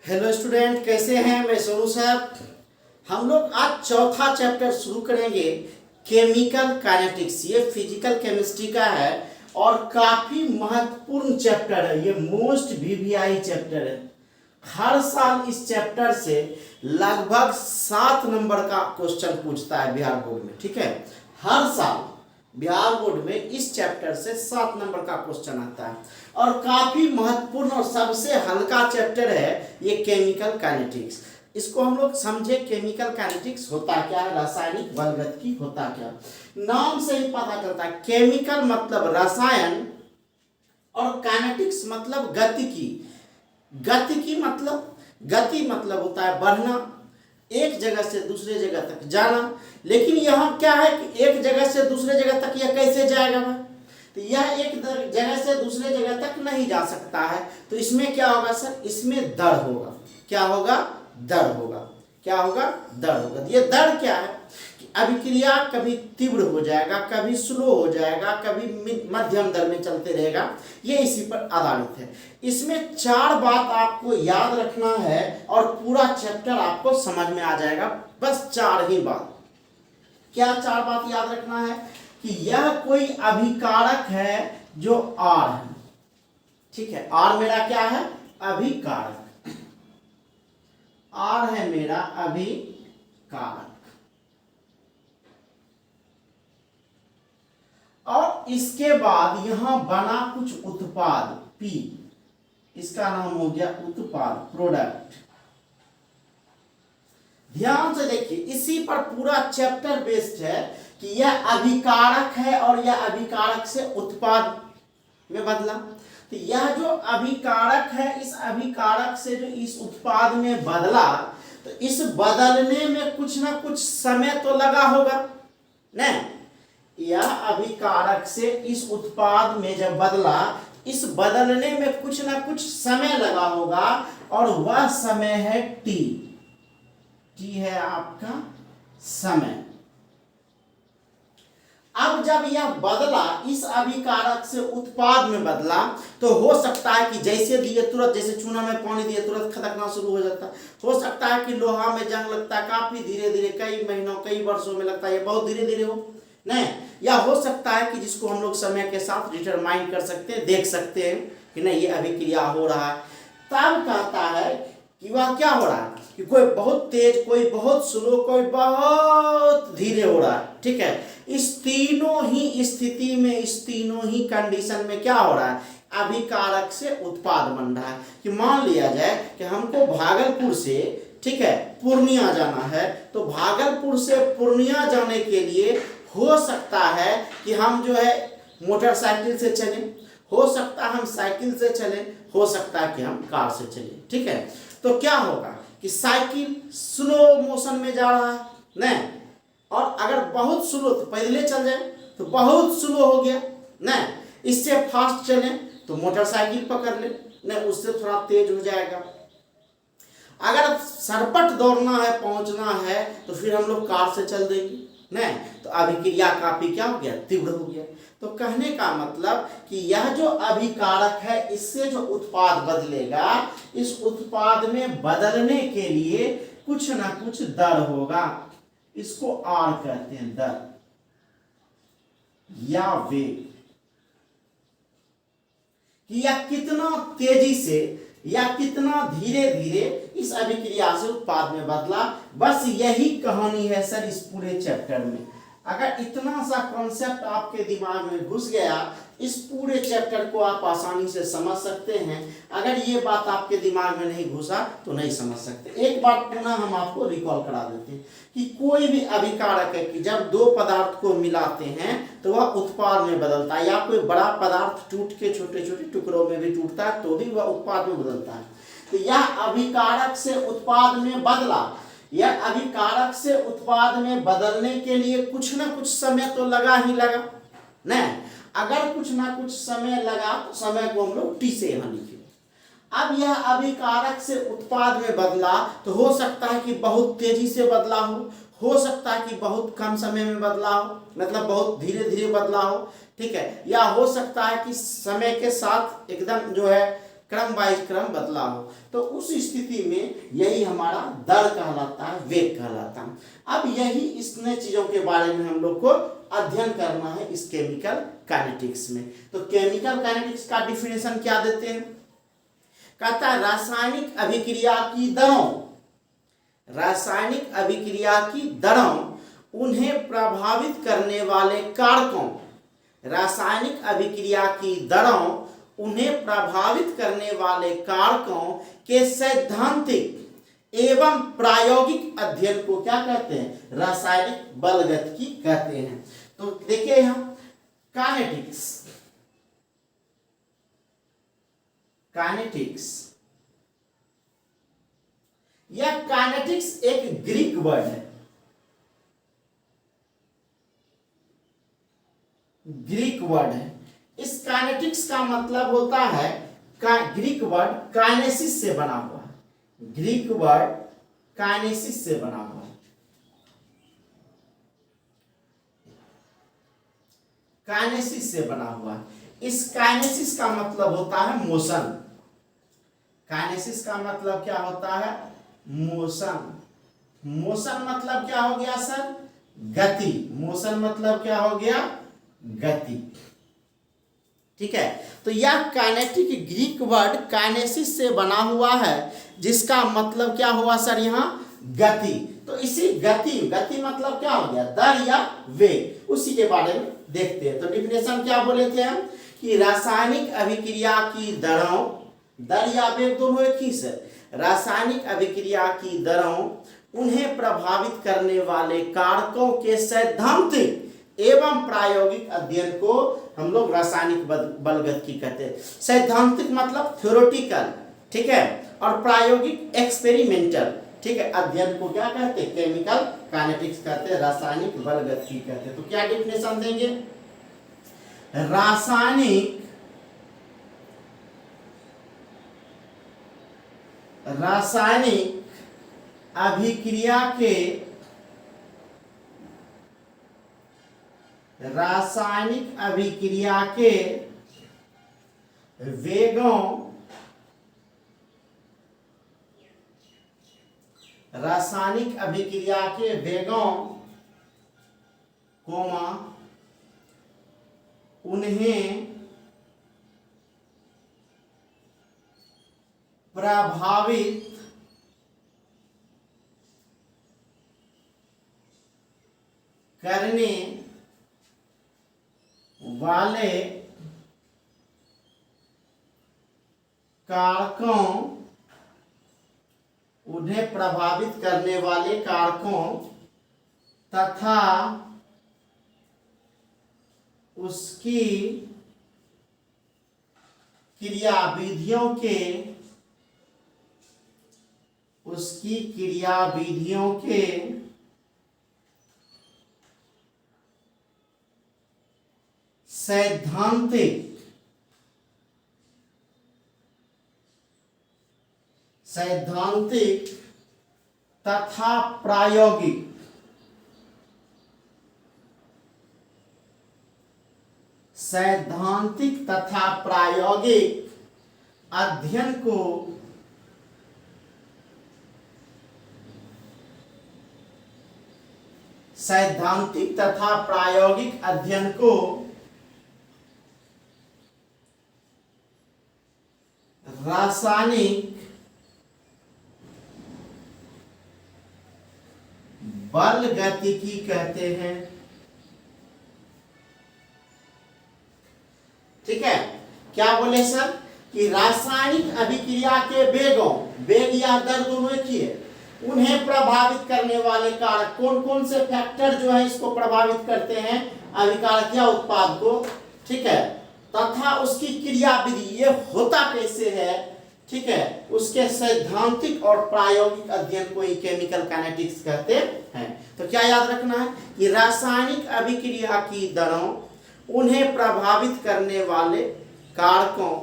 Hello student, कैसे हैं? मैं सोनू साहब। हम लोग आज चौथा चैप्टर शुरू करेंगे, केमिकल काइनेटिक्स। ये फिजिकल केमिस्ट्री का है और काफी महत्वपूर्ण चैप्टर है। ये मोस्ट वीवीआई चैप्टर है। हर साल इस चैप्टर से लगभग 7 नंबर का क्वेश्चन पूछता है बिहार बोर्ड में। ठीक है, हर साल बिहार बोर्ड में इस चैप्टर से 7 नंबर का क्वेश्चन आता है और काफी महत्वपूर्ण और सबसे हल्का चैप्टर है ये केमिकल काइनेटिक्स। इसको हम लोग समझे, केमिकल काइनेटिक्स होता क्या है, रासायनिक बलगतिकी होता क्या। नाम से ही पता चलता है, केमिकल मतलब रसायन और काइनेटिक्स मतलब गतिकी। गतिकी मतलब, गति मतलब होता है बढ़ना, एक जगह से दूसरे जगह तक जाना। लेकिन यहाँ क्या है कि एक जगह से दूसरे जगह तक यह कैसे जाएगा भाई? तो यह एक जगह से दूसरे जगह तक नहीं जा सकता है। तो इसमें क्या होगा सर? इसमें दर होगा। क्या होगा? दर होगा। क्या होगा? दर होगा। ये दर क्या है कि अभिक्रिया कभी तीव्र हो जाएगा, कभी स्लो हो जाएगा, कभी मध्यम दर में चलते रहेगा। ये इसी पर आधारित है। इसमें 4 बात आपको याद रखना है और पूरा चैप्टर आपको समझ में आ जाएगा। बस 4 ही बात। क्या 4 बात याद रखना है कि यह कोई अभिकारक है जो R है। ठीक है, R मेरा क्या है? अभिकारक। R है मेरा अभिकारक। और इसके बाद यहां बना कुछ उत्पाद P, इसका नाम हो गया उत्पाद, प्रोडक्ट। ध्यान से देखिए, इसी पर पूरा चैप्टर बेस्ड है कि यह अभिकारक है और यह अभिकारक से उत्पाद में बदला। तो यह जो अभिकारक है, इस अभिकारक से जो इस उत्पाद में बदला, तो इस बदलने में कुछ ना कुछ समय तो लगा होगा नहीं? यह अभिकारक से इस उत्पाद में जब बदला, इस बदलने में कुछ ना कुछ समय लगा होगा और वह समय है टी। टी है आपका समय। अब जब यह बदला, इस अभिकारक से उत्पाद में बदला, तो हो सकता है कि जैसे दिए तुरंत, जैसे चूना में पानी दिए तुरंत खदकना शुरू हो जाता है। हो सकता है कि लोहा में जंग लगता है, काफी धीरे धीरे, कई महीनों कई वर्षों में लगता है, ये बहुत धीरे धीरे हो नहीं। या हो सकता है कि जिसको हम लोग समय के साथ डिटरमाइन कर सकते हैं, देख सकते हैं कि नहीं ये अभिक्रिया हो रहा है। तब कहता है कि वह क्या हो रहा है कि कोई बहुत तेज, कोई बहुत स्लो, कोई बहुत धीरे हो रहा है। ठीक है, इस तीनों ही स्थिति में, इस तीनों ही कंडीशन में क्या हो रहा है? अभिकारक से उत्पाद बन रहा है। कि मान लिया जाए कि हमको भागलपुर से, ठीक है, पूर्णिया जाना है, तो भागलपुर से पूर्णिया जाने के लिए हो सकता है कि हम जो है मोटरसाइकिल से चलें, हो सकता है हम साइकिल से चलें, हो सकता है कि हम कार से चलें। ठीक है, तो क्या होगा कि साइकिल स्लो मोशन में जा रहा है नहीं, और अगर बहुत स्लो तो पैदले चल जाए तो बहुत स्लो हो गया नहीं, इससे फास्ट चले तो मोटरसाइकिल पकड़ ले नहीं, उससे थोड़ा तेज हो जाएगा। अगर सरपट दौड़ना है, पहुंचना है, तो फिर हम लोग कार से चल देंगे नहीं, तो अभिक्रिया काफी क्या हो गया? तीव्र हो गया। तो कहने का मतलब कि यह जो अभिकारक है, इससे जो उत्पाद बदलेगा, इस उत्पाद में बदलने के लिए कुछ ना कुछ दर होगा। इसको R कहते हैं, दर या वेग। कि यह कितना तेजी से या कितना धीरे धीरे इस अभिक्रिया से उत्पाद में बदला। बस यही कहानी है सर इस पूरे चैप्टर में। अगर इतना सा कॉन्सेप्ट आपके दिमाग में घुस गया, इस पूरे चैप्टर को आप आसानी से समझ सकते हैं। अगर ये बात आपके दिमाग में नहीं घुसा तो नहीं समझ सकते। एक बार पुनः हम आपको रिकॉल करा देते हैं कि कोई भी अभिकारक है कि जब 2 पदार्थ को मिलाते हैं तो वह उत्पाद में बदलता है, या कोई बड़ा पदार्थ टूट के छोटे छोटे टुकड़ों में भी टूटता है तो भी वह उत्पाद में बदलता है। तो यह अभिकारक से उत्पाद में बदला, यह अभिकारक से उत्पाद में बदलने के लिए कुछ ना कुछ समय तो लगा ही लगा नहीं। अगर कुछ ना कुछ समय लगा तो समय को हम लोग टी से यहां लिखेंगे। अब यह अभिकारक से उत्पाद में बदला, तो हो सकता है कि बहुत तेजी से बदला हो सकता है कि बहुत कम समय में बदला हो, मतलब बहुत धीरे धीरे बदला हो। ठीक है, या हो सकता है कि समय के साथ एकदम जो है क्रम वाइज क्रम बदला हो, तो उस स्थिति में यही हमारा दर कहलाता है, वेग कहलाता है। अब यही इतने चीजों के बारे में हम लोग को अध्ययन करना है इस केमिकल काइनेटिक्स में। तो केमिकल काइनेटिक्स का डिफिनेशन क्या देते हैं? कहता है रासायनिक अभिक्रिया की दरों, रासायनिक अभिक्रिया की दरों उन्हें प्रभावित करने वाले कारकों, रासायनिक अभिक्रिया की दरों उन्हें प्रभावित करने वाले कारकों के सैद्धांतिक एवं प्रायोगिक अध्ययन को क्या कहते हैं? रासायनिक बलगतिकी कहते हैं। तो देखिए यहां काइनेटिक्स, काइनेटिक्स या काइनेटिक्स एक ग्रीक वर्ड है, ग्रीक वर्ड है। इस काइनेटिक्स का मतलब होता है, ग्रीक वर्ड काइनेसिस से बना हुआ है, ग्रीक वर्ड काइनेसिस से बना हुआ है। काइनेसिस से बना हुआ है। इस काइनेसिस का मतलब होता है मोशन। काइनेसिस का मतलब क्या होता है? मोशन। मोशन मतलब क्या हो गया सर? गति। मोशन मतलब क्या हो गया? गति। ठीक है, तो यह काइनेटिक ग्रीक वर्ड काइनेसिस से बना हुआ है, जिसका मतलब क्या हुआ सर? यहाँ गति। तो इसी गति, गति मतलब क्या हो गया? दर या वेग, उसी के बारे में देखते हैं। तो डिफिनेशन क्या बोले थे हम कि रासायनिक अभिक्रिया की दरों, दर या वेग दोनों एक ही से, रासायनिक अभिक्रिया की दरों उन्हें प्रभावित करने वाले कारकों के सैद्धांतिक एवं प्रायोगिक अध्ययन को हम लोग रासायनिक बलगतिकी कहते हैं। सैद्धांतिक मतलब थ्योरेटिकल, ठीक है, और प्रायोगिक एक्सपेरिमेंटल, ठीक है, अध्ययन को क्या कहते हैं? केमिकल काइनेटिक्स कहते हैं, रासायनिक बलगतिकी कहते हैं। तो क्या डिफिनेशन देंगे? रासायनिक अभिक्रिया के, रासायनिक अभिक्रिया के वेगों, रासायनिक अभिक्रिया के वेगों कोमा उन्हें प्रभावित करने वाले कारकों, उन्हें प्रभावित करने वाले कारकों तथा उसकी क्रियाविधियों के, उसकी क्रियाविधियों के सैद्धांतिक तथा प्रायोगिक, सैद्धांतिक तथा प्रायोगिक अध्ययन को सैद्धांतिक तथा प्रायोगिक अध्ययन को रासायनिक बलगतिकी कहते हैं। ठीक है, क्या बोले सर कि रासायनिक अभिक्रिया के वेगों, वेग या दर दोनों एक ही है, उन्हें प्रभावित करने वाले कारक, कौन कौन से फैक्टर जो है इसको प्रभावित करते हैं अभिकारक या उत्पाद को, ठीक है, तथा उसकी क्रियाविधि, ये होता कैसे है, ठीक है, उसके सैद्धांतिक और प्रायोगिक अध्ययन को ही केमिकल काइनेटिक्स कहते हैं। तो क्या याद रखना है कि रासायनिक अभिक्रिया की दरों, उन्हें प्रभावित करने वाले कारकों,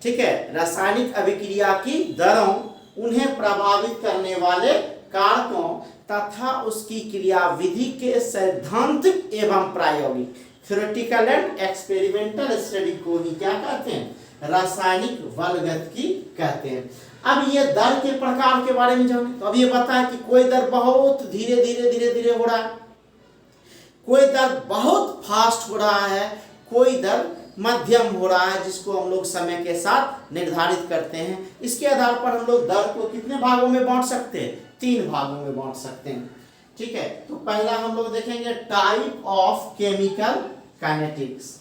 ठीक है, रासायनिक अभिक्रिया की दरों, उन्हें प्रभावित करने वाले कारकों तथा उसकी क्रियाविधि के सैद्धांतिक एवं प्रायोगिक, थ्योरेटिकल एंड एक्सपेरिमेंटल स्टडी को ही क्या कहते हैं? रासायनिक बलगतिकी कहते हैं। अब ये दर के प्रकार के बारे में जाने, तो अब ये बताया कि कोई दर बहुत धीरे धीरे धीरे धीरे हो रहा है, कोई दर बहुत फास्ट हो रहा है, कोई दर मध्यम हो रहा है, जिसको हम लोग समय के साथ निर्धारित करते हैं। इसके आधार पर हम लोग दर को कितने भागों में बांट सकते हैं? 3 भागों में बांट सकते हैं। ठीक है, तो पहला हम लोग देखेंगे type of chemical kinetics.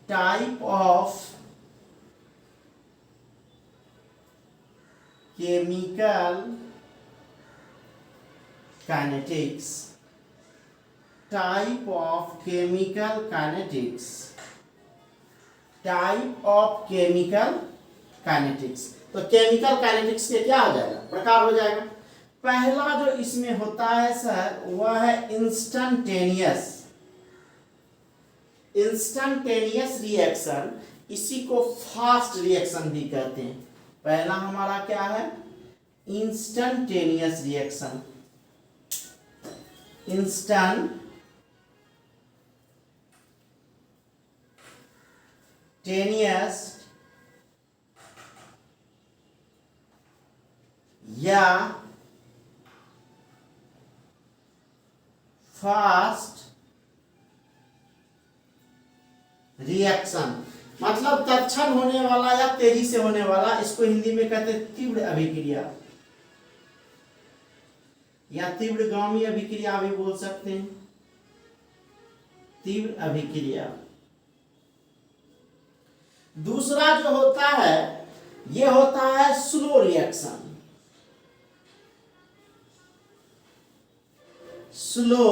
Type of chemical kinetics. Type of chemical kinetics. Type of chemical kinetics. तो केमिकल काइनेटिक्स के क्या हो जाएगा? प्रकार हो जाएगा। पहला जो इसमें होता है सर, वह है इंस्टेंटेनियस। इंस्टेंटेनियस रिएक्शन, इसी को फास्ट रिएक्शन भी कहते हैं। पहला हमारा क्या है? Instantaneous reaction. इंस्टेंटेनियस या फास्ट रिएक्शन, मतलब तत्क्षण होने वाला या तेजी से होने वाला, इसको हिंदी में कहते हैं तीव्र अभिक्रिया या तीव्रगामी अभिक्रिया भी बोल सकते हैं। तीव्र अभिक्रिया। दूसरा जो होता है, यह होता है स्लो रिएक्शन। स्लो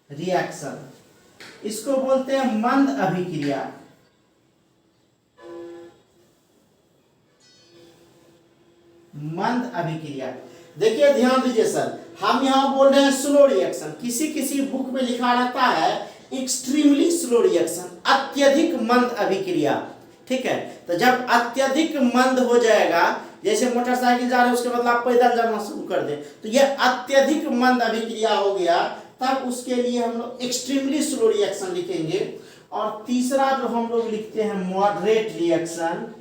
रिएक्शन, इसको बोलते हैं मंद अभिक्रिया। मंद अभिक्रिया। देखिए ध्यान दीजिए सर, हम यहां बोल रहे हैं स्लो रिएक्शन, किसी किसी बुक में लिखा रहता है एक्सट्रीमली स्लो रिएक्शन, अत्यधिक मंद अभिक्रिया। ठीक है, तो जब अत्यधिक मंद हो जाएगा, जैसे मोटरसाइकिल जा रहे हैं उसके बदले आप पैदल जाना शुरू कर दें, तो यह अत्यधिक मंद अभिक्रिया हो गया, तब उसके लिए हम लोग एक्सट्रीमली स्लो रिएक्शन लिखेंगे। और तीसरा जो हम लोग लिखते हैं मॉडरेट रिएक्शन।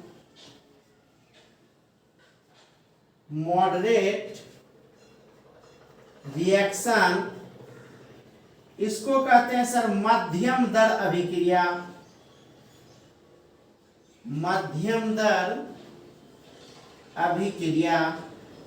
मॉडरेट रिएक्शन, इसको कहते हैं सर मध्यम दर अभिक्रिया। मध्यम दर अभिक्रिया।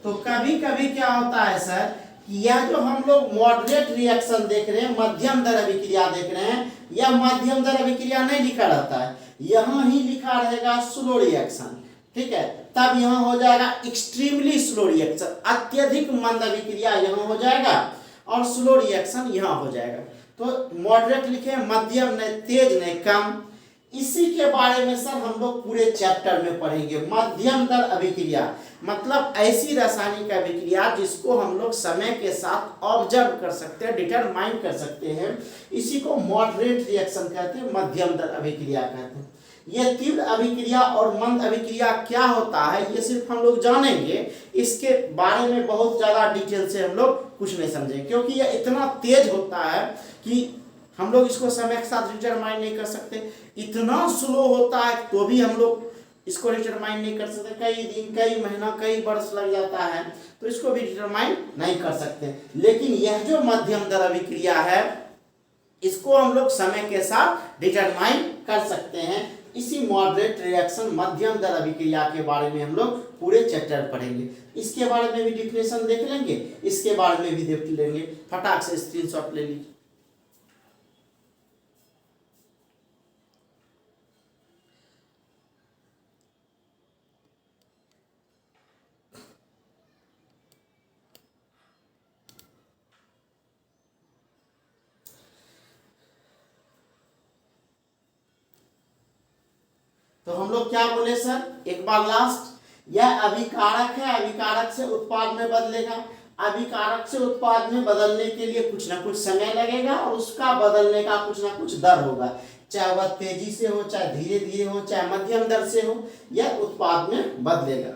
तो कभी कभी क्या होता है सर कि यह जो हम लोग मॉडरेट रिएक्शन देख रहे हैं, मध्यम दर अभिक्रिया देख रहे हैं, यह मध्यम दर अभिक्रिया नहीं लिखा रहता है, यहां ही लिखा रहेगा स्लो रिएक्शन। ठीक है, तब यहां हो जाएगा एक्सट्रीमली स्लो रिएक्शन, अत्यधिक मंद अभिक्रिया यहां हो जाएगा और स्लो रिएक्शन यहां हो जाएगा। तो मॉडरेट लिखे, मध्यम नहीं तेज नहीं कम। इसी के बारे में सर हम लोग पूरे चैप्टर में पढ़ेंगे। मध्यम दर अभिक्रिया मतलब ऐसी रासायनिक अभिक्रिया जिसको हम लोग समय के साथ ऑब्जर्व कर सकते हैं, डिटरमाइन कर सकते हैं, इसी को मॉडरेट रिएक्शन कहते हैं, मध्यम दर अभिक्रिया कहते हैं। यह तीव्र अभिक्रिया और मंद अभिक्रिया क्या होता है ये सिर्फ हम लोग जानेंगे, इसके बारे में बहुत ज़्यादा डिटेल से हम लोग कुछ नहीं समझेंगे, क्योंकि यह इतना तेज होता है कि हम लोग इसको समय के साथ डिटरमाइन नहीं कर सकते। इतना स्लो होता है तो भी हम लोग इसको डिटरमाइन नहीं कर सकते, कई दिन कई महीना कई वर्ष लग जाता है, तो इसको भी डिटरमाइन नहीं कर सकते। लेकिन यह जो मध्यम दर अभिक्रिया है, इसको हम लोग समय के साथ डिटरमाइन कर सकते हैं। इसी मॉडरेट रिएक्शन मध्यम दर अभिक्रिया के बारे में हम लोग पूरे चैप्टर पढ़ेंगे। इसके बारे में भी डिफिनेशन देख लेंगे, इसके बारे में भी देख लेंगे। फटाक से स्क्रीनशॉट ले लीजिए। तो हम लोग क्या बोले सर, एक बार लास्ट, यह अभिकारक है, अभिकारक से उत्पाद में बदलेगा। अभिकारक से उत्पाद में बदलने के लिए कुछ ना कुछ समय लगेगा और उसका बदलने का कुछ ना कुछ दर होगा, चाहे वह तेजी से हो, चाहे धीरे धीरे हो, चाहे मध्यम दर से हो, यह उत्पाद में बदलेगा।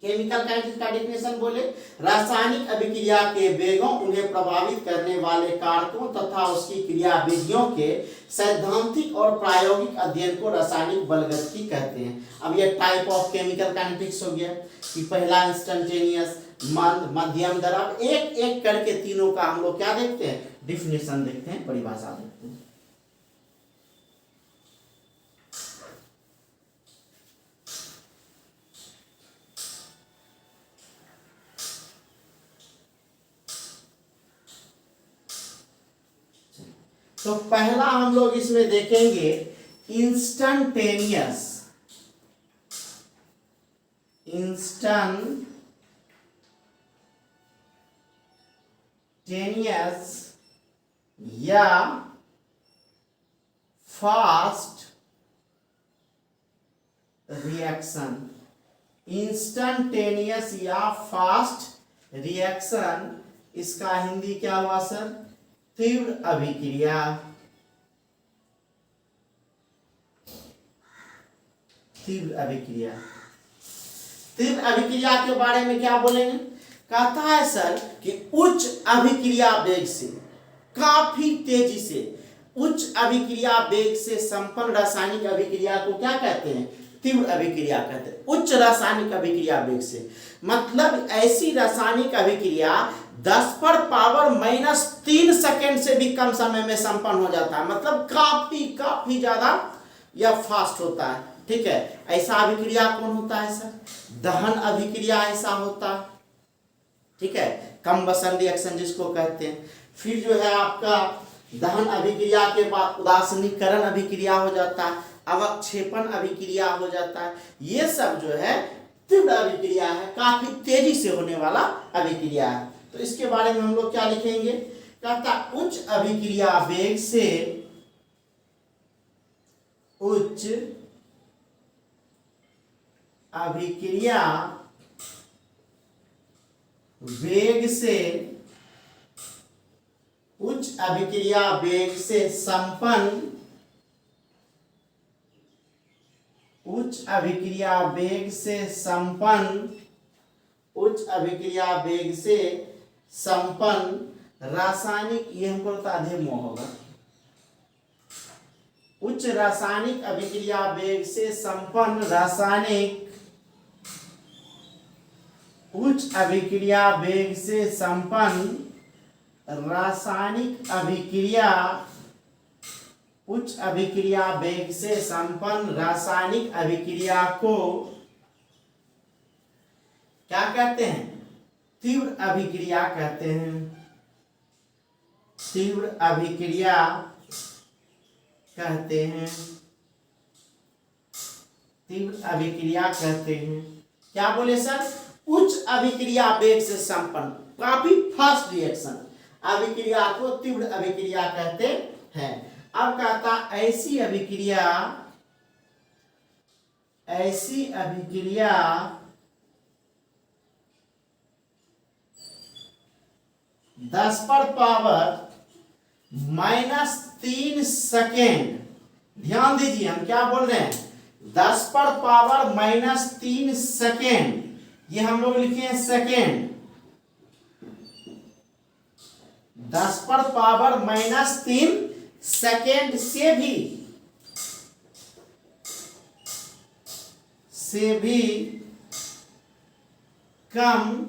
केमिकल काइनेटिक्स का डेफिनेशन बोले, रासायनिक अभिक्रिया के वेगों, उन्हें प्रभावित करने वाले कारकों तथा उसकी क्रिया विधियों के सैद्धांतिक और प्रायोगिक अध्ययन को रासायनिक बलगतिकी कहते हैं। अब ये टाइप ऑफ केमिकल काइनेटिक्स हो गया कि पहला इंस्टेंटेनियस, मंद, मध्यम दर। अब एक एक करके तीनों का हम लोग क्या देखते हैं, डिफिनेशन देखते हैं, परिभाषा देखते हैं। तो पहला हम लोग इसमें देखेंगे इंस्टेंटेनियस। इंस्टेंटेनियस या फास्ट रिएक्शन। इंस्टेंटेनियस या फास्ट रिएक्शन, इसका हिंदी क्या हुआ सर, तीव्र अभिक्रिया। तीव्र अभिक्रिया, तीव्र अभिक्रिया के बारे में क्या बोलेंगे, कहता है सर कि उच्च अभिक्रिया वेग से, काफी तेजी से, उच्च अभिक्रिया वेग से संपन्न रासायनिक अभिक्रिया को क्या कहते हैं, तीव्र अभिक्रिया कहते हैं। उच्च रासायनिक अभिक्रिया वेग से मतलब ऐसी रासायनिक अभिक्रिया 10⁻³ सेकेंड से भी कम समय में संपन्न हो जाता है, मतलब काफी ज्यादा यह फास्ट होता है। ठीक है, ऐसा अभिक्रिया कौन होता है सर, दहन अभिक्रिया ऐसा होता है। ठीक है, कम्बसन रिएक्शन जिसको कहते हैं। फिर जो है आपका दहन अभिक्रिया के बाद उदासीनीकरण अभिक्रिया हो जाता है, अवक्षेपण अभिक्रिया हो जाता है। ये सब जो है तीव्र अभिक्रिया है, काफी तेजी से होने वाला अभिक्रिया है। तो इसके बारे में हम लोग क्या लिखेंगे, कहता उच्च अभिक्रिया वेग से, उच्च अभिक्रिया वेग से, उच्च अभिक्रिया वेग से संपन्न, उच्च अभिक्रिया वेग से संपन्न, उच्च अभिक्रिया वेग से संपन्न रासायनिक, ये हमको अधेमो होगा, उच्च रासायनिक अभिक्रिया वेग से संपन्न रासायनिक, उच्च अभिक्रिया वेग से संपन्न रासायनिक अभिक्रिया, उच्च अभिक्रिया वेग से संपन्न रासायनिक अभिक्रिया को क्या कहते हैं, तीव्र अभिक्रिया कहते हैं। तीव्र अभिक्रिया कहते हैं, तीव्र अभिक्रिया कहते हैं। क्या बोले सर, उच्च अभिक्रिया वेग से संपन्न, काफी फास्ट रिएक्शन, अभिक्रिया को तीव्र अभिक्रिया कहते हैं। अब कहता ऐसी अभिक्रिया, ऐसी अभिक्रिया 10⁻³ सेकेंड, ध्यान दीजिए हम क्या बोल रहे हैं, 10⁻³ सेकेंड, ये हम लोग लिखे हैं सेकेंड, 10⁻³ सेकेंड से भी कम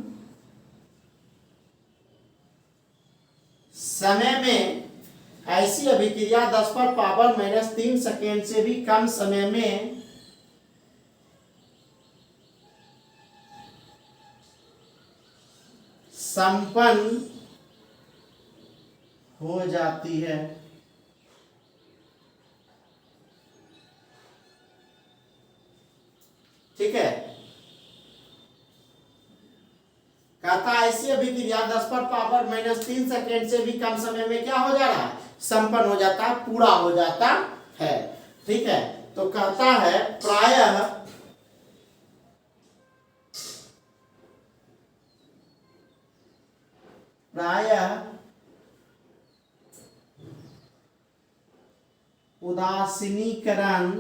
समय में, ऐसी अभिक्रिया 10⁻³ सेकेंड से भी कम समय में संपन्न हो जाती है। ठीक है, कहता ऐसी अभिक्रिया 10⁻³ सेकेंड से भी कम समय में क्या हो जा रहा है, संपन्न हो जाता है, पूरा हो जाता है। ठीक है, तो कहता है प्रायः उदासीनीकरण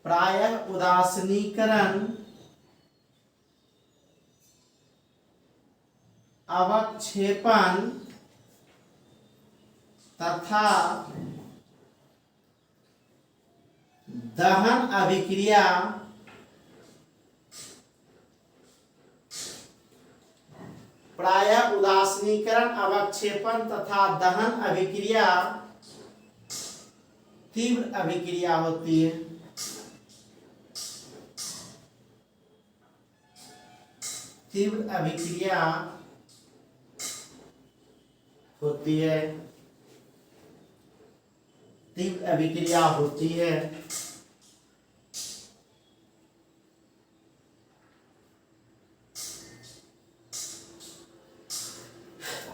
प्रायः उदासीनीकरण अवक्षेपण तथा दहन अभिक्रिया प्रायः उदासीनीकरण अवक्षेपण तथा दहन अभिक्रिया तीव्र अभिक्रिया होती है। तीव्र अभिक्रिया होती है। तीव्र अभिक्रिया होती है।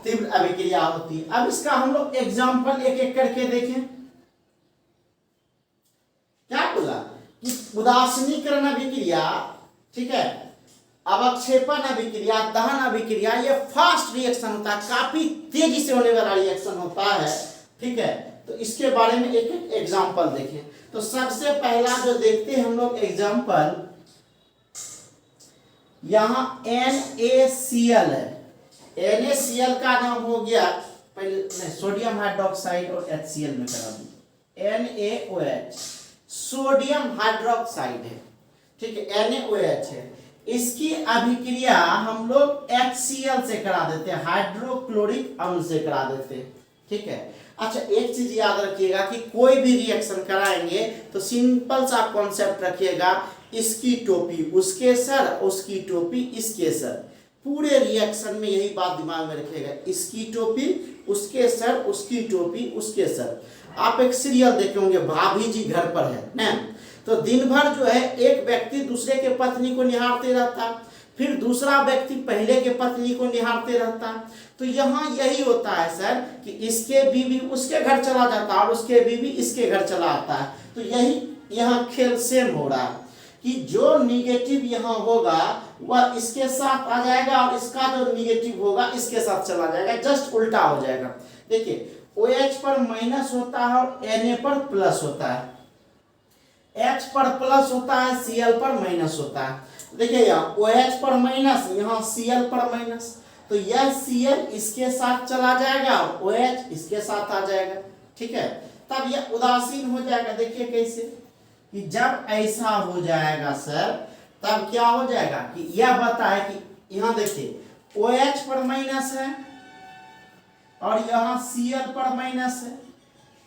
तीव्र अभिक्रिया होती है। अब इसका हम लोग एग्जाम्पल एक एक करके देखें। क्या बोला कि उदासीनीकरण अभिक्रिया, ठीक है, अवक्षेपण अभिक्रिया, दहन अभिक्रिया, ये फास्ट रिएक्शन होता है, काफी तेजी से होने वाला रिएक्शन होता है। ठीक है, तो इसके बारे में एक एक एग्जाम्पल देखें। तो सबसे पहला जो देखते हैं हम लोग एग्जाम्पल, यहां NaCl है। NaCl का नाम हो गया, पहले सोडियम हाइड्रोक्साइड और HCl में करा दूं। NaOH सोडियम हाइड्रोक्साइड है, ठीक है, NaOH है। इसकी अभिक्रिया हम लोग HCl से करा देते हैं, हाइड्रोक्लोरिक अम्ल से करा देते हैं। ठीक है, अच्छा एक चीज याद रखिएगा कि कोई भी रिएक्शन कराएंगे तो सिंपल सा कॉन्सेप्ट रखिएगा, इसकी टोपी उसके सर, उसकी टोपी इसके सर। पूरे रिएक्शन में यही बात दिमाग में रखिएगा, इसकी टोपी उसके सर, उसकी टोपी उसके सर। आप एक सीरियल देखे होंगे, भाभी जी घर पर है ना, तो दिन भर जो है एक व्यक्ति दूसरे के पत्नी को निहारते रहता, फिर दूसरा व्यक्ति पहले के पत्नी को निहारते रहता। तो यहाँ यही होता है सर कि इसके बीवी उसके घर चला जाता है और उसके बीवी इसके घर चला आता है। तो यही यहाँ खेल सेम हो रहा है कि जो निगेटिव यहाँ होगा वह इसके साथ आ जाएगा और इसका जो निगेटिव होगा इसके साथ चला जाएगा, जस्ट उल्टा हो जाएगा। देखिए OH पर माइनस होता है और Na पर प्लस होता है, H पर प्लस होता है, Cl पर माइनस होता है। देखिए यहाँ OH पर माइनस, यहाँ Cl पर माइनस, तो यह Cl इसके साथ चला जाएगा और OH इसके साथ आ जाएगा। ठीक है, तब यह उदासीन हो जाएगा। देखिए कैसे कि जब ऐसा हो जाएगा सर, तब क्या हो जाएगा कि यह बताए कि यहाँ देखिए OH पर माइनस है और यहाँ Cl पर माइनस है,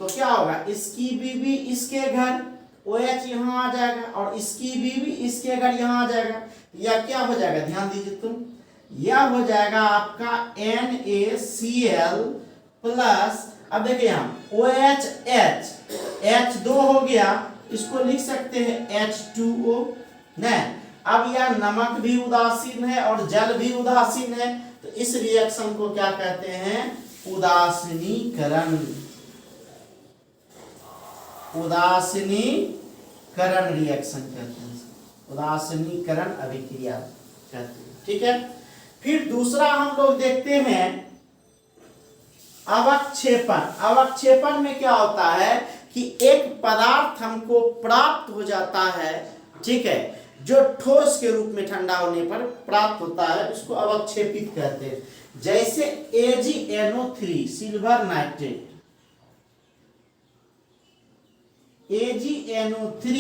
तो क्या होगा, इसकी बीवी इसके घर, OH यहाँ आ जाएगा और इसकी बीवी इसके घर यहाँ आ जाएगा। यह क्या हो जाएगा, ध्यान दीजिए तुम, यह हो जाएगा आपका NaCl प्लस, अब देखिए यहाँ OHH, H2 हो गया, इसको लिख सकते हैं H2O न। अब यह नमक भी उदासीन है और जल भी उदासीन है, तो इस रिएक्शन को क्या कहते हैं, उदासीनीकरण। उदासीनीकरण रिएक्शन कहते हैं, उदासीनीकरण अभिक्रिया कहते हैं। ठीक है, फिर दूसरा हम लोग देखते हैं अवक्षेपण। अवक्षेपण में क्या होता है कि एक पदार्थ हमको प्राप्त हो जाता है, ठीक है, जो ठोस के रूप में ठंडा होने पर प्राप्त होता है, उसको अवक्षेपित कहते हैं। जैसे AgNO3 silver nitrate, AgNO3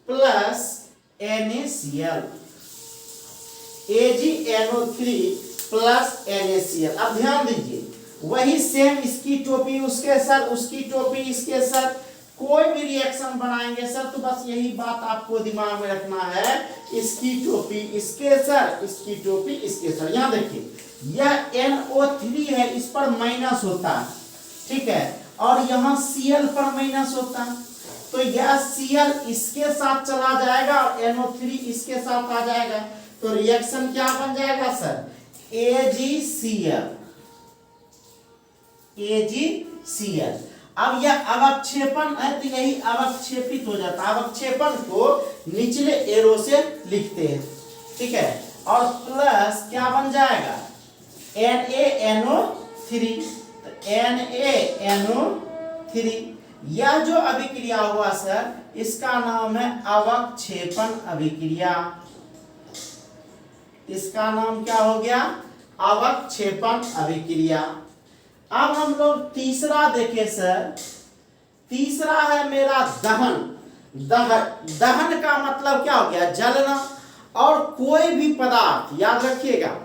plus NaCl, AgNO3 plus NaCl। अब ध्यान दीजिए, वही सेम, इसकी टोपी उसके सर, उसकी टोपी इसके सर। कोई भी रिएक्शन बनाएंगे सर तो बस यही बात आपको दिमाग में रखना है, इसकी टोपी इसके सर, इसकी टोपी इसके सर। यहाँ देखिए यह NO3 है, इस पर माइनस होता है, ठीक है, और यहाँ Cl पर माइनस होता है, तो यह Cl इसके साथ चला जाएगा और NO3 इसके साथ आ जाएगा। तो रिएक्शन क्या बन जाएगा सर, AgCl, AgCl। अब यह अवक्षेपण है तो यही अवक्षेपित हो जाता है। अवक्षेपण को निचले एरो से लिखते हैं, ठीक है, और प्लस क्या बन जाएगा, NaNO3, तो NaNO3 यह जो अभिक्रिया हुआ सर, इसका नाम है अवक्षेपण अभिक्रिया। इसका नाम क्या हो गया? अवक्षेपण अभिक्रिया। अब हम लोग तीसरा देखें सर, तीसरा है मेरा दहन। दहन का मतलब क्या हो गया? जलना। और कोई भी पदार्थ याद रखिएगा,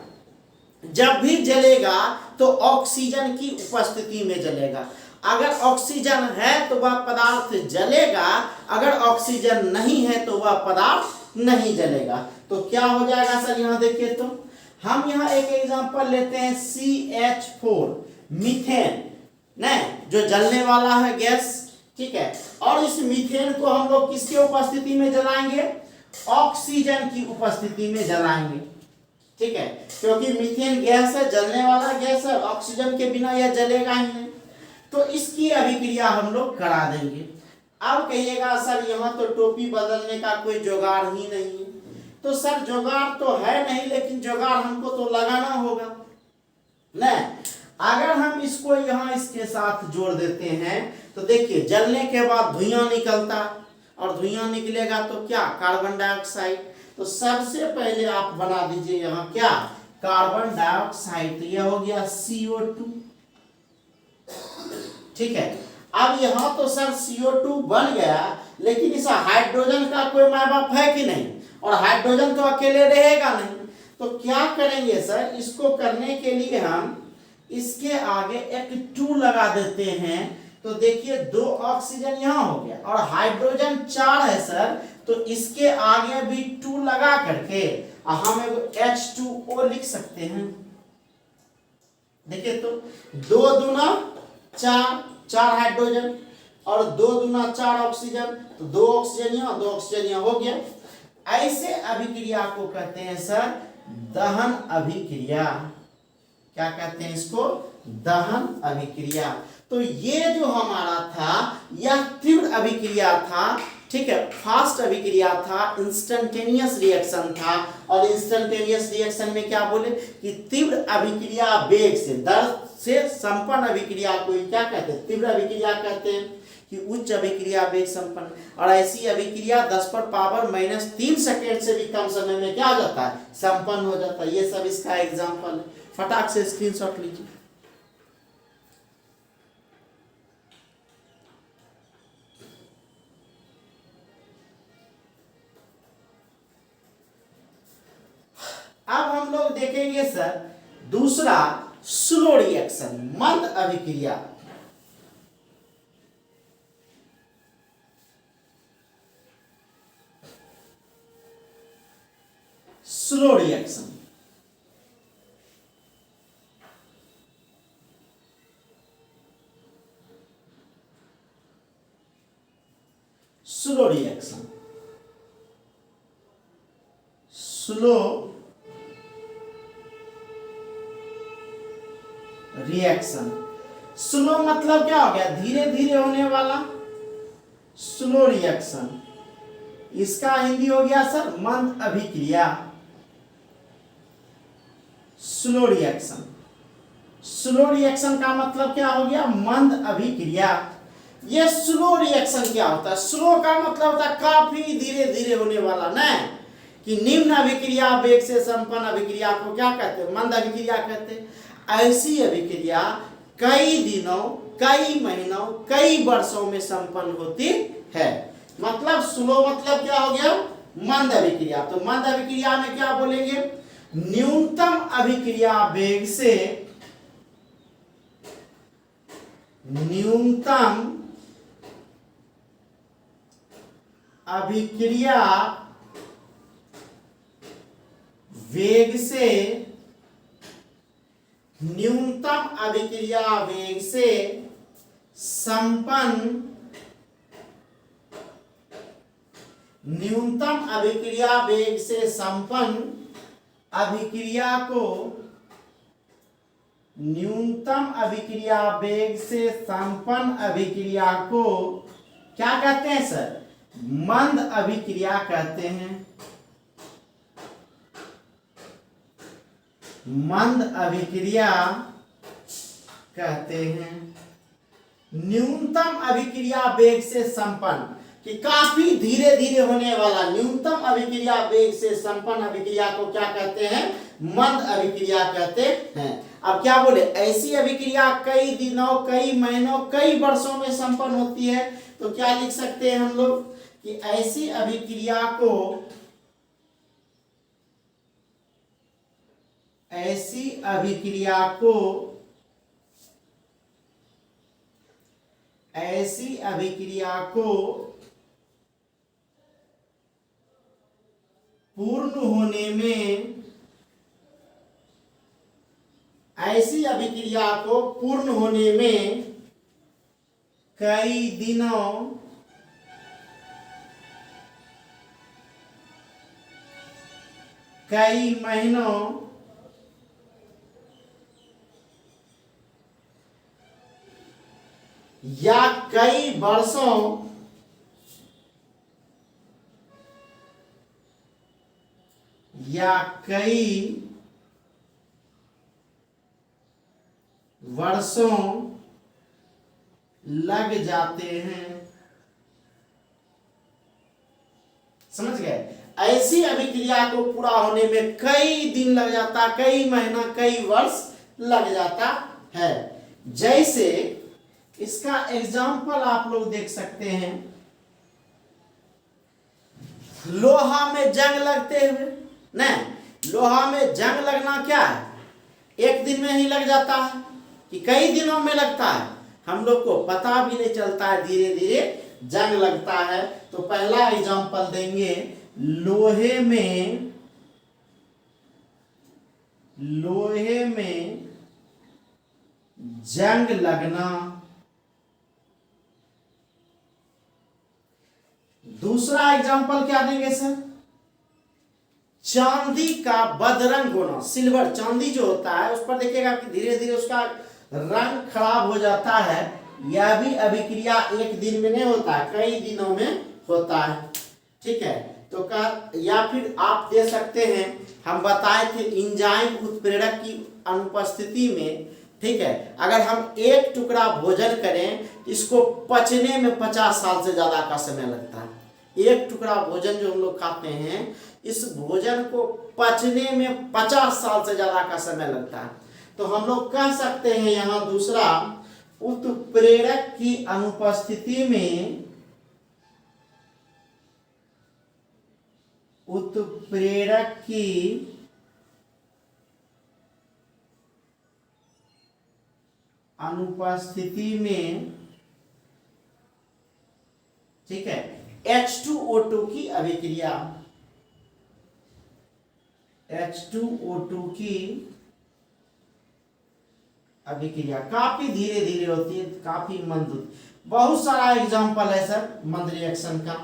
जब भी जलेगा तो ऑक्सीजन की उपस्थिति में जलेगा। अगर ऑक्सीजन है तो वह पदार्थ जलेगा, अगर ऑक्सीजन नहीं है तो वह पदार्थ नहीं जलेगा। तो क्या हो जाएगा सर? यहां देखिए तो हम यहां एक एग्जांपल लेते हैं, CH4 मीथेन, नहीं जो जलने वाला है गैस, ठीक है। और इस मीथेन को हम लोग किसके उपस्थिति में जलाएंगे? ऑक्सीजन की उपस्थिति में जलाएंगे, ठीक है, क्योंकि मीथेन गैस है, जलने वाला गैस है, ऑक्सीजन के बिना यह जलेगा ही नहीं। तो इसकी अभिक्रिया हम लोग करा देंगे। अब कहिएगा सर यहाँ तो टोपी बदलने का कोई जुगाड़ ही नहीं है। तो सर जुगाड़ तो है नहीं, लेकिन जुगाड़ हमको तो लगाना होगा नहीं। अगर हम इसको यहाँ इसके साथ जोड़ देते हैं तो देखिए, जलने के बाद धुआं निकलता, और धुआं निकलेगा तो क्या? Carbon dioxide. तो सबसे पहले आप बना दीजिए यहाँ क्या? Carbon dioxide. तो यह हो गया CO2, ठीक है। अब यहाँ तो सर CO2 बन गया, लेकिन इस हाइड्रोजन का कोई माँ बाप है कि नहीं? और हाइड्रोजन तो अकेले रहेगा नहीं। तो क्या करेंगे सर? इसको करने के लिए हम इसके आगे एक 2 लगा देते हैं। तो देखिए 2 ऑक्सीजन यहाँ हो गया, और हाइड्रोजन 4 है सर, तो इसके आगे भी 2 लगा करके हम H2O लिख सकते हैं। देखिए तो 2 दूना 4, 4 हाइड्रोजन, और 2 दूना 4 ऑक्सीजन, तो 2 ऑक्सीजन यहाँ, 2 ऑक्सीजन यहाँ हो गया। ऐसे अभिक्रिया को कहते हैं सर दहन अभिक्रिया। क्या कहते हैं इसको? दहन अभिक्रिया। तो ये जो हमारा था यह तीव्र अभिक्रिया था, ठीक है, फास्ट अभिक्रिया था, इंस्टेंटेनियस रिएक्शन था। और इंस्टेंटेनियस रिएक्शन में क्या बोले कि तीव्र अभिक्रिया वेग से, दर से संपन्न अभिक्रिया को क्या कहते हैं? तीव्र अभिक्रिया कहते हैं, कि उच्च अभिक्रिया वेग संपन्न। और ऐसी अभिक्रिया 10⁻³ सेकेंड से भी कम समय में क्या हो जाता है? संपन्न हो जाता है। ये सब इसका एग्जाम्पल है, फटाक से स्क्रीनशॉट लीजिए। अब हम लोग देखेंगे सर दूसरा स्लो रिएक्शन, मंद अभिक्रिया। Slow reaction, slow reaction, slow reaction. Slow मतलब क्या हो गया? धीरे धीरे होने वाला, स्लो रिएक्शन। इसका हिंदी हो गया सर मंद अभिक्रिया, स्लो रिएक्शन। स्लो रिएक्शन का मतलब क्या हो गया? मंद अभिक्रिया। ये स्लो रिएक्शन क्या होता है? स्लो का मतलब होता है काफी धीरे धीरे होने वाला, नहीं कि निम्न अभिक्रिया वेग से संपन्न अभिक्रिया को क्या कहते हैं? मंद अभिक्रिया कहते हैं। ऐसी अभिक्रिया कई दिनों, कई महीनों, कई वर्षों में संपन्न होती है। मतलब स्लो मतलब क्या हो गया? मंद अभिक्रिया। तो मंद अभिक्रिया में क्या बोलेंगे? न्यूनतम अभिक्रिया वेग से, न्यूनतम अभिक्रिया वेग से, न्यूनतम अभिक्रिया वेग से संपन्न, न्यूनतम अभिक्रिया वेग से संपन्न अभिक्रिया को, न्यूनतम अभिक्रिया वेग से संपन्न अभिक्रिया को क्या कहते हैं सर? मंद अभिक्रिया कहते हैं। मंद अभिक्रिया कहते हैं। न्यूनतम अभिक्रिया वेग से संपन्न, कि काफी धीरे धीरे होने वाला न्यूनतम अभिक्रिया वेग से संपन्न अभिक्रिया को क्या कहते हैं? मंद अभिक्रिया कहते हैं। अब क्या बोले, ऐसी अभिक्रिया कई दिनों, कई महीनों, कई वर्षों में संपन्न होती है। तो क्या लिख सकते हैं हम लोग कि ऐसी अभिक्रिया को, ऐसी अभिक्रिया को, ऐसी अभिक्रिया को पूर्ण होने में, ऐसी अभिक्रिया को पूर्ण होने में कई दिनों, कई महीनों या कई वर्षों, या कई वर्षों लग जाते हैं। समझ गए? ऐसी अभिक्रिया को पूरा होने में कई दिन लग जाता, कई महीना, कई वर्ष लग जाता है। जैसे इसका एग्जाम्पल आप लोग देख सकते हैं, लोहा में जंग लगते हुए, नहीं, लोहा में जंग लगना क्या है? एक दिन में ही लग जाता है कि कई दिनों में लगता है? हम लोग को पता भी नहीं चलता है, धीरे धीरे जंग लगता है। तो पहला एग्जाम्पल देंगे, लोहे में, लोहे में जंग लगना। दूसरा एग्जाम्पल क्या देंगे सर? चांदी का बदरंग होना, सिल्वर, चांदी जो होता है उस पर देखिएगा कि धीरे धीरे उसका रंग खराब हो जाता है। यह भी अभिक्रिया एक दिन में नहीं होता है, कई दिनों में होता है। ठीक है, तो या फिर आप दे सकते हैं, हम बताए थे एंजाइम उत्प्रेरक की अनुपस्थिति में, ठीक है, अगर हम एक टुकड़ा भोजन करें इसको पचने में 50 साल से ज्यादा का समय लगता है। एक टुकड़ा भोजन जो हम लोग खाते हैं, इस भोजन को पचने में 50 साल से ज्यादा का समय लगता है। तो हम लोग कह सकते हैं यहां दूसरा, उत्प्रेरक की अनुपस्थिति में, उत्प्रेरक की अनुपस्थिति में, ठीक है, H2O2 की अभिक्रिया, H2O2 की अभिक्रिया काफी धीरे धीरे होती है, काफी मंद होती है। बहुत सारा एग्जांपल है सर मंद रिएक्शन का।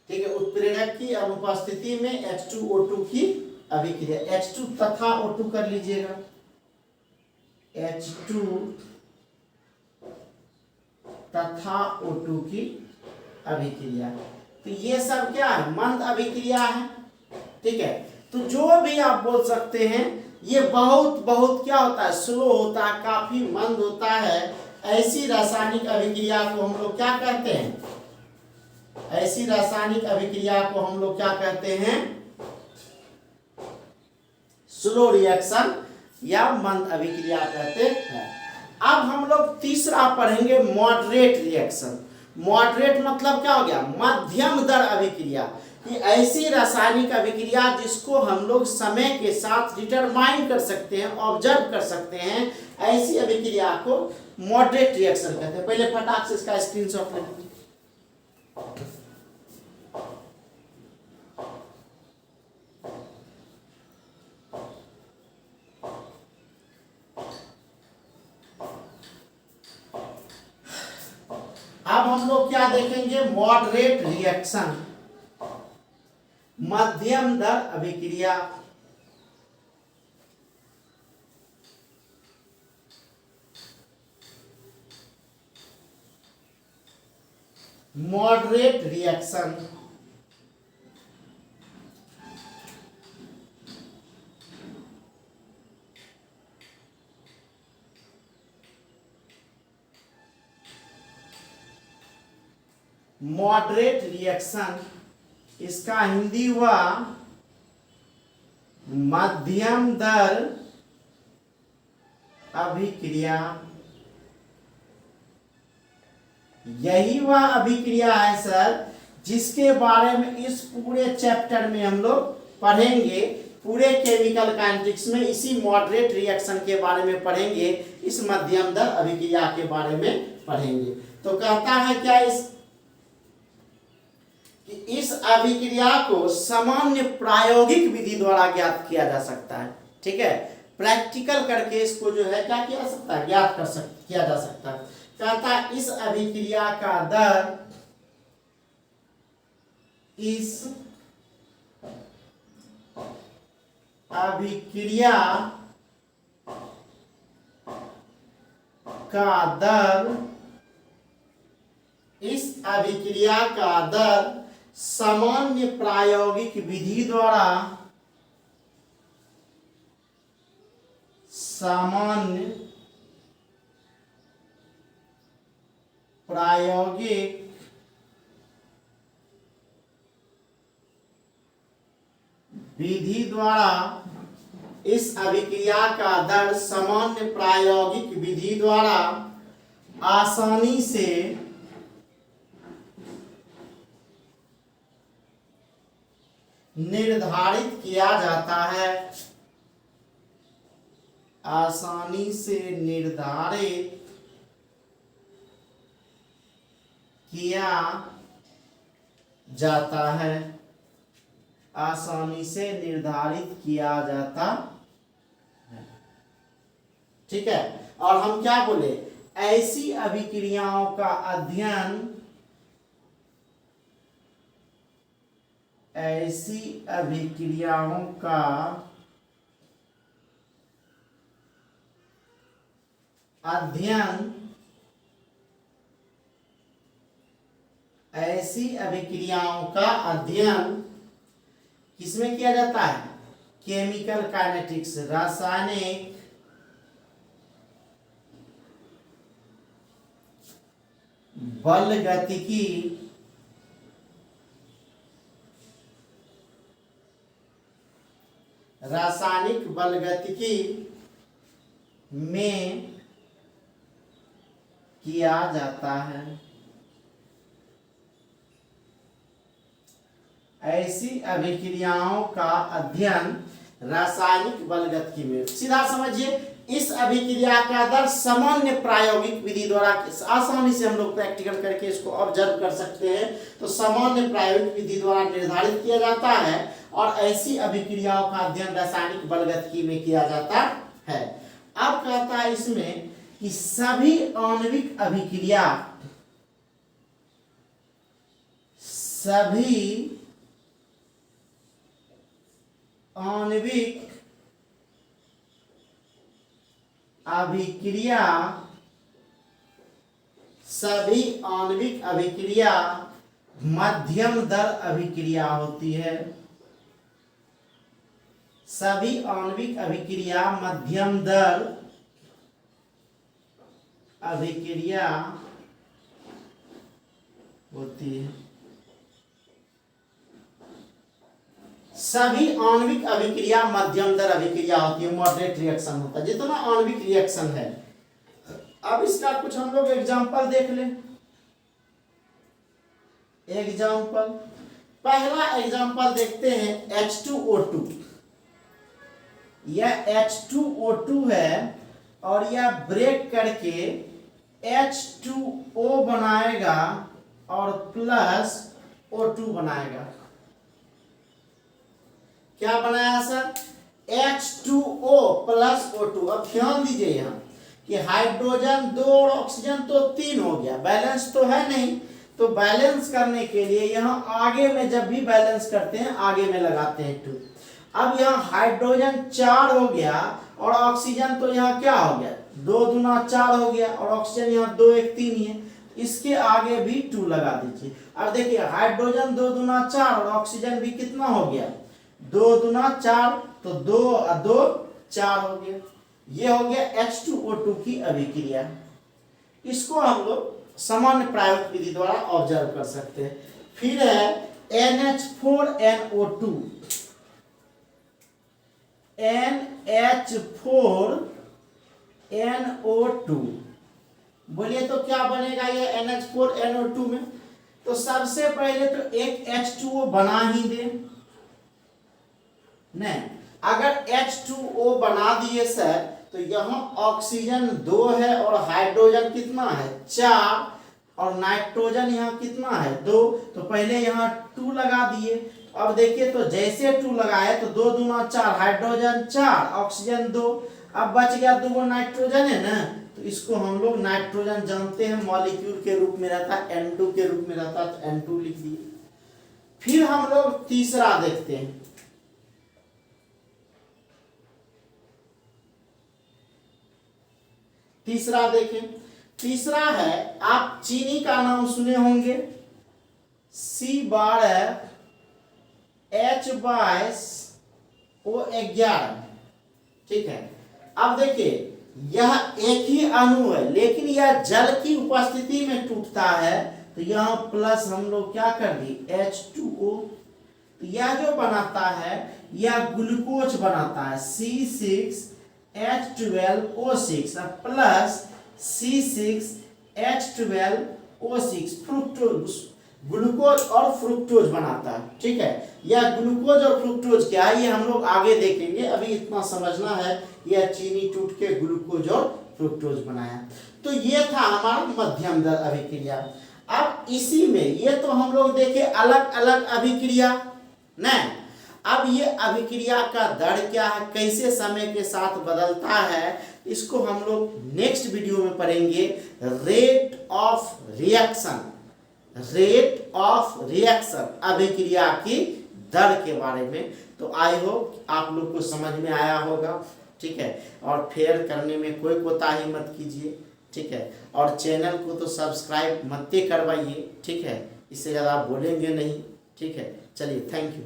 ठीक है, उत्प्रेरक की अनुपस्थिति में H2O2 की अभिक्रिया, H2 तथा O2 कर लीजिएगा, H2 तथा O2 की अभिक्रिया। तो ये सब क्या है? मंद अभिक्रिया है। ठीक है, तो जो भी आप बोल सकते हैं, ये बहुत बहुत क्या होता है? स्लो होता है, काफी मंद होता है। ऐसी रासायनिक अभिक्रिया को हम लोग क्या कहते हैं? ऐसी रासायनिक अभिक्रिया को हम लोग क्या कहते हैं? स्लो रिएक्शन या मंद अभिक्रिया कहते हैं। अब हम लोग तीसरा पढ़ेंगे मॉडरेट रिएक्शन। मॉडरेट मतलब क्या हो गया? मध्यम दर अभिक्रिया। कि ऐसी रासायनिक अभिक्रिया जिसको हम लोग समय के साथ डिटरमाइन कर सकते हैं, ऑब्जर्व कर सकते हैं, ऐसी अभिक्रिया को मॉडरेट रिएक्शन कहते हैं। पहले फटाक से इसका स्क्रीनशॉट ले लीजिए। अब हम लोग क्या देखेंगे? मॉडरेट रिएक्शन, मध्यम दर अभिक्रिया। मॉडरेट रिएक्शन, मॉडरेट रिएक्शन, इसका हिंदी हुआ मध्यम दर अभिक्रिया। यही वह अभिक्रिया है सर जिसके बारे में इस पूरे चैप्टर में हम लोग पढ़ेंगे। पूरे केमिकल काइनेटिक्स में इसी मॉडरेट रिएक्शन के बारे में पढ़ेंगे, इस मध्यम दर अभिक्रिया के बारे में पढ़ेंगे। तो कहता है क्या इस अभिक्रिया को सामान्य प्रायोगिक विधि द्वारा ज्ञात किया जा सकता है। ठीक है, प्रैक्टिकल करके इसको जो है क्या किया जा सकता है, ज्ञात किया जा सकता है। कहता है इस अभिक्रिया का दर, इस अभिक्रिया का दर, इस अभिक्रिया का दर सामान्य प्रायोगिक विधि द्वारा, सामान्य प्रायोगिक विधि द्वारा, इस अभिक्रिया का दर सामान्य प्रायोगिक विधि द्वारा आसानी से निर्धारित किया जाता है, आसानी से निर्धारित किया जाता है, आसानी से निर्धारित किया जाता है। ठीक है, और हम क्या बोले, ऐसी अभिक्रियाओं का अध्ययन, ऐसी अभिक्रियाओं का अध्ययन, ऐसी अभिक्रियाओं का अध्ययन किसमें किया जाता है, केमिकल काइनेटिक्स, रासायनिक बलगतिकी, रासायनिक बलगतिकी में किया जाता है। ऐसी अभिक्रियाओं का अध्ययन रासायनिक बलगतिकी में, सीधा समझिए, इस अभिक्रिया का दर सामान्य प्रायोगिक विधि द्वारा, आसानी से हम लोग प्रैक्टिकल करके इसको ऑब्जर्व कर सकते हैं, तो सामान्य प्रायोगिक विधि द्वारा निर्धारित किया जाता है, और ऐसी अभिक्रियाओं का अध्ययन रासायनिक बलगतिकी में किया जाता है। अब कहता है इसमें कि सभी आणविक अभिक्रिया, सभी आणविक अभिक्रिया, सभी आणविक अभिक्रिया मध्यम दर अभिक्रिया होती है, सभी आणविक अभिक्रिया मध्यम दर अभिक्रिया होती है। सभी आणविक अभिक्रिया मध्यम दर अभिक्रिया होती है, मॉडरेट रिएक्शन होता है, जितना आणविक रिएक्शन है। अब इसका कुछ हम लोग एग्जांपल देख लें। एग्जांपल, पहला एग्जांपल देखते हैं H2O2। यह H2O2 है और यह ब्रेक करके H2O बनाएगा और प्लस O2 बनाएगा। क्या बनाया सर, H2O प्लस O2। अब ध्यान दीजिए यहाँ कि हाइड्रोजन 2 और ऑक्सीजन तो 3 हो गया, बैलेंस तो है नहीं, तो बैलेंस करने के लिए यहाँ आगे में जब भी बैलेंस करते हैं आगे में लगाते हैं 2। अब यहाँ हाइड्रोजन 4 हो गया और ऑक्सीजन तो यहाँ क्या हो गया, 2 दूना 4 हो गया, और ऑक्सीजन यहाँ 2 1 3 ही है, इसके आगे भी 2 लगा दीजिए। अब देखिए हाइड्रोजन 2 दूना 4 और ऑक्सीजन भी कितना हो गया, 2 दूना 4, तो 2 और 2 4 हो गया। ये हो गया H2O2 की अभिक्रिया। इसको हम लोग सामान्य प्रायोगिक विधि द्वारा ऑब्जर्व कर सकते हैं। फिर है NH4NO2, NH4NO2, बोलिए तो क्या बनेगा ये NH4NO2 में? तो सबसे पहले तो एक H2O बना ही दे, नहीं अगर H2O बना दिए सर तो यहाँ ऑक्सीजन 2 है और हाइड्रोजन कितना है 4 और नाइट्रोजन यहाँ कितना है 2, तो पहले यहाँ 2 लगा दिए। अब देखिए तो जैसे 2 लगाए तो 2 दूना 4, हाइड्रोजन 4 ऑक्सीजन 2, अब बच गया 2 नाइट्रोजन है ना, तो इसको हम लोग नाइट्रोजन जानते हैं मॉलिक्यूल के रूप में रहता है N2 के रूप में रहता है, तो N2 लिख दिए। फिर हम लोग तीसरा देखते हैं, तीसरा देखें, तीसरा है आप चीनी का नाम सुने होंगे C12H22O11, ठीक है। अब देखिए यह एक ही अणु है लेकिन यह जल की उपस्थिति में टूटता है, तो यहाँ प्लस हम लोग क्या कर दिए H2O, तो यह जो बनाता है यह ग्लूकोज बनाता है C6H12O6 plus C6H12O6 fructose, glucose और फ्रुक्टोज बनाता है, ठीक है। यह ग्लूकोज और फ्रुक्टोज क्या है ये हम लोग आगे देखेंगे, अभी इतना समझना है यह चीनी टूट के ग्लूकोज और फ्रुक्टोज बनाया। तो ये था हमारा मध्यम दर अभिक्रिया। अब इसी में ये तो हम लोग देखे अलग अलग अभिक्रिया, नहीं अब ये अभिक्रिया का दर क्या है, कैसे समय के साथ बदलता है, इसको हम लोग नेक्स्ट वीडियो में पढ़ेंगे। Rate of reaction, rate of reaction अभिक्रिया की दर के बारे में। तो आई होप आप लोग को समझ में आया होगा, ठीक है। और फेयर करने में कोई कोताही मत कीजिए, ठीक है। और चैनल को तो सब्सक्राइब मत करवाइए, ठीक है, इससे ज़्यादा आप बोलेंगे नहीं, ठीक है। चलिए थैंक यू।